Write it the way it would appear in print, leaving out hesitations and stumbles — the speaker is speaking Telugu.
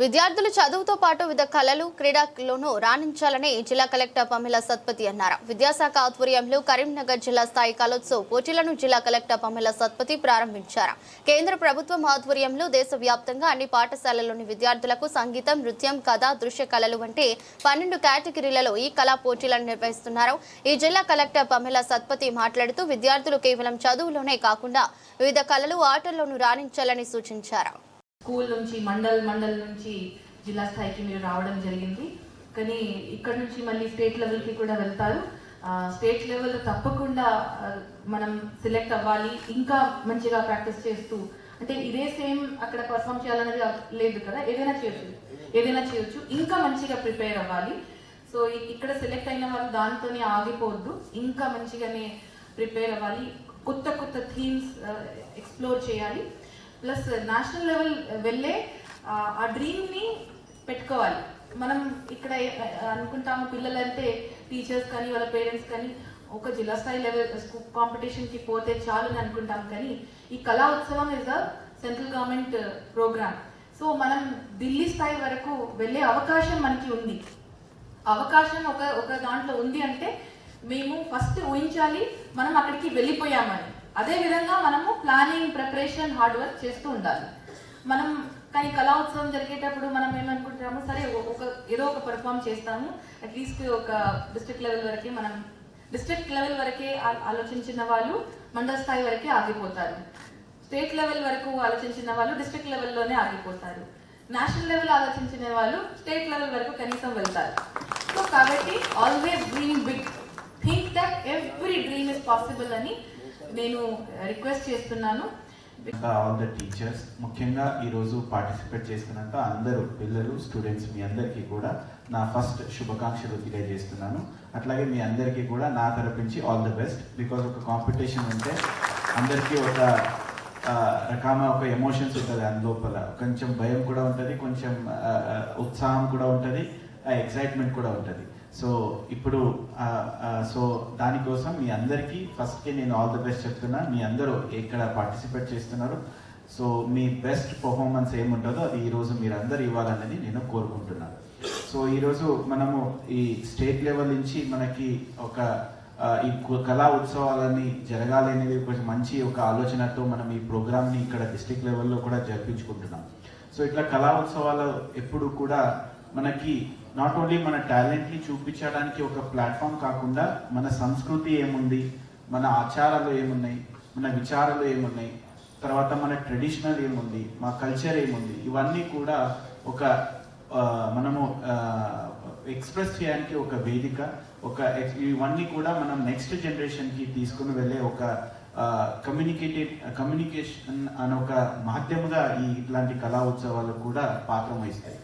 విద్యార్థులు చదువుతో పాటు వివిధ కళలు క్రీడల్లోనూ రాణించాలని జిల్లా కలెక్టర్ పమిల సత్పతి అన్నారు. విద్యాశాఖ ఆధ్వర్యంలో కరీంనగర్ జిల్లా స్థాయి కలోత్సవ్ పోటీలను జిల్లా కలెక్టర్ పమిల సత్పతి ప్రారంభించారు. కేంద్ర ప్రభుత్వం ఆధ్వర్యంలో దేశవ్యాప్తంగా అన్ని పాఠశాలల్లోని విద్యార్థులకు సంగీతం, నృత్యం, కథ, దృశ్య కళలు వంటి 12 కేటగిరీలలో ఈ కళా పోటీలను నిర్వహిస్తున్నారు. ఈ జిల్లా కలెక్టర్ పమిల సత్పతి మాట్లాడుతూ విద్యార్థులు కేవలం చదువులోనే కాకుండా వివిధ కళలు, ఆటల్లోనూ రాణించాలని సూచించారు. స్కూల్ నుంచి మండల్ నుంచి జిల్లా స్థాయికి మీరు రావడం జరిగింది. కానీ ఇక్కడ నుంచి మళ్ళీ స్టేట్ లెవెల్కి కూడా వెళ్తారు. స్టేట్ లెవెల్ తప్పకుండా మనం సెలెక్ట్ అవ్వాలి. ఇంకా మంచిగా ప్రాక్టీస్ చేస్తూ, అంటే ఇదే సేమ్ అక్కడ పర్ఫామ్ చేయాలనేది లేదు కదా, ఏదైనా చేయొచ్చు. ఇంకా మంచిగా ప్రిపేర్ అవ్వాలి. సో ఇక్కడ సెలెక్ట్ అయిన వాళ్ళు దాంతోనే ఆగిపోవద్దు, ఇంకా మంచిగానే ప్రిపేర్ అవ్వాలి. కొత్త థీమ్స్ ఎక్స్ప్లోర్ చేయాలి. ప్లస్ నేషనల్ లెవెల్ వెళ్ళే ఆ డ్రీమ్ని పెట్టుకోవాలి. మనం ఇక్కడ అనుకుంటాము పిల్లలంటే టీచర్స్ కానీ వాళ్ళ పేరెంట్స్ కానీ ఒక జిల్లా స్థాయి లెవెల్ కాంపిటీషన్కి పోతే చాలు అని అనుకుంటాం. కానీ ఈ కళా ఉత్సవం is a central government programme. So మనం ఢిల్లీ స్థాయి వరకు వెళ్ళే అవకాశం మనకి ఉంది. అవకాశం ఒక దాంట్లో ఉంది అంటే మేము ఫస్ట్ ఊహించాలి మనం అక్కడికి వెళ్ళిపోయామని. అదే విధంగా మనము ప్లానింగ్, ప్రిపరేషన్, హార్డ్ వర్క్ చేస్తూ ఉండాలి. మనం కానీ కళా ఉత్సవం జరిగేటప్పుడు మనం ఏమనుకుంటాము, సరే ఏదో ఒక పర్ఫామ్ చేస్తాము, అట్లీస్ట్ ఒక డిస్ట్రిక్ట్ లెవెల్ వరకే ఆలోచించిన వాళ్ళు మండల స్థాయి వరకే ఆగిపోతారు. స్టేట్ లెవెల్ వరకు ఆలోచించిన వాళ్ళు డిస్ట్రిక్ట్ లెవెల్లోనే ఆగిపోతారు. నేషనల్ లెవెల్ ఆలోచించిన వాళ్ళు స్టేట్ లెవెల్ వరకు కనీసం వెళ్తారు. సో కాబట్టి always dream big, think that every dream is possible అని నేను రిక్వెస్ట్ చేస్తున్నాను. ఆల్ ద టీచర్స్, ముఖ్యంగా ఈరోజు పార్టిసిపేట్ చేస్తున్నంత అందరూ పిల్లలు, స్టూడెంట్స్ మీ అందరికీ కూడా నా ఫస్ట్ శుభాకాంక్షలు తెలియజేస్తున్నాను. అట్లాగే మీ అందరికీ కూడా నా తరపు నుంచి ఆల్ ద బెస్ట్. బికాజ్ ఒక కాంపిటీషన్ ఉంటే అందరికీ ఒక రకమైన ఒక ఎమోషన్స్ ఉంటుంది, అందులోపల కొంచెం భయం కూడా ఉంటుంది, కొంచెం ఉత్సాహం కూడా ఉంటుంది, ఎక్సైట్మెంట్ కూడా ఉంటుంది. సో ఇప్పుడు దానికోసం మీ అందరికీ ఫస్ట్కి నేను ఆల్ ది బెస్ట్ చెప్తున్నా. మీ అందరూ ఎక్కడ పార్టిసిపేట్ చేస్తున్నారు, సో మీ బెస్ట్ పర్ఫార్మెన్స్ ఏముంటుందో అది ఈరోజు మీరు అందరు ఇవ్వాలన్నది నేను కోరుకుంటున్నాను. సో ఈరోజు మనము ఈ స్టేట్ లెవెల్ నుంచి మనకి ఒక ఈ కళా ఉత్సవాలని జరగాలి అనేది కొంచెం మంచి ఒక ఆలోచనతో మనం ఈ ప్రోగ్రామ్ని ఇక్కడ డిస్ట్రిక్ట్ లెవెల్లో కూడా జరిపించుకుంటున్నాం. సో ఇట్లా కళా ఉత్సవాలు ఎప్పుడు కూడా మనకి నాట్ ఓన్లీ మన టాలెంట్ని చూపించడానికి ఒక ప్లాట్ఫామ్ కాకుండా మన సంస్కృతి ఏముంది, మన ఆచారాలు ఏమున్నాయి, మన విచారాలు ఏమున్నాయి, తర్వాత మన ట్రెడిషనల్ ఏముంది, మా కల్చర్ ఏముంది, ఇవన్నీ కూడా ఒక మనము ఎక్స్ప్రెస్ చేయడానికి ఒక వేదిక, ఇవన్నీ కూడా మనం నెక్స్ట్ జనరేషన్కి తీసుకుని వెళ్ళే ఒక కమ్యూనికేషన్ అనే ఒక మాధ్యముగా ఇట్లాంటి కళా ఉత్సవాలు కూడా పాత్ర వహిస్తాయి.